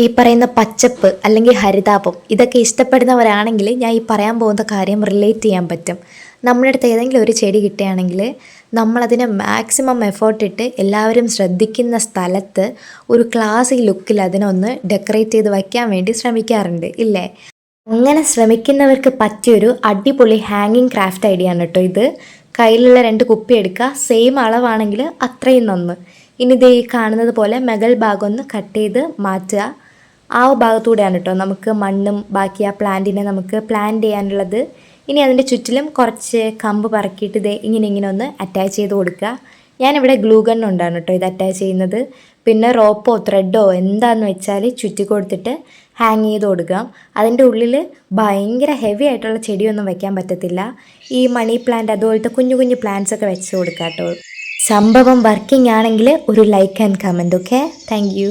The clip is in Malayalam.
ഈ പറയുന്ന പച്ചപ്പ് അല്ലെങ്കിൽ ഹരിതാപം ഇതൊക്കെ ഇഷ്ടപ്പെടുന്നവരാണെങ്കിൽ ഞാൻ ഈ പറയാൻ പോകുന്ന കാര്യം റിലേറ്റ് ചെയ്യാൻ പറ്റും. നമ്മുടെ അടുത്ത് ഏതെങ്കിലും ഒരു ചെടി കിട്ടുകയാണെങ്കിൽ നമ്മളതിനെ മാക്സിമം എഫേർട്ട് ഇട്ട് എല്ലാവരും ശ്രദ്ധിക്കുന്ന സ്ഥലത്ത് ഒരു ക്ലാസി ലുക്കിൽ അതിനൊന്ന് ഡെക്കറേറ്റ് ചെയ്ത് വയ്ക്കാൻ വേണ്ടി ശ്രമിക്കാറുണ്ട് ഇല്ലേ? അങ്ങനെ ശ്രമിക്കുന്നവർക്ക് പറ്റിയൊരു അടിപൊളി ഹാങ്ങിങ് ക്രാഫ്റ്റ് ഐഡിയ ആണ് കേട്ടോ ഇത്. കയ്യിലുള്ള 2 കുപ്പി എടുക്കുക, സെയിം അളവാണെങ്കിൽ അത്രയും നന്ന്. ഇനി ഇത് ഈ കാണുന്നത് പോലെ മുകൾ ഭാഗം ഒന്ന് കട്ട് ചെയ്ത് മാറ്റുക. ആ ഭാഗത്തൂടെയാണ് കേട്ടോ നമുക്ക് മണ്ണും ബാക്കി ആ പ്ലാന്റിനെ നമുക്ക് പ്ലാന്റ് ചെയ്യാനുള്ളത്. ഇനി അതിൻ്റെ ചുറ്റിലും കുറച്ച് കമ്പ് പറക്കിയിട്ട് ഇത് ഇങ്ങനെ ഒന്ന് അറ്റാച്ച് ചെയ്ത് കൊടുക്കുക. ഞാനിവിടെ ഗ്ലൂ ഗൺ കൊണ്ടാണ് കേട്ടോ ഇത് അറ്റാച്ച് ചെയ്യുന്നത്. പിന്നെ റോപ്പോ ത്രെഡോ എന്താണെന്ന് വെച്ചാൽ ചുറ്റി കൊടുത്തിട്ട് ഹാങ് ചെയ്ത് കൊടുക്കാം. അതിൻ്റെ ഉള്ളിൽ ഭയങ്കര ഹെവി ആയിട്ടുള്ള ചെടിയൊന്നും വെക്കാൻ പറ്റത്തില്ല. ഈ മണി പ്ലാന്റ് അതുപോലത്തെ കുഞ്ഞു കുഞ്ഞു പ്ലാന്റ്സ് ഒക്കെ വെച്ച് കൊടുക്കാം കേട്ടോ. സംഭവം വർക്കിംഗ് ആണെങ്കിൽ ഒരു like and comment. Okay, thank you.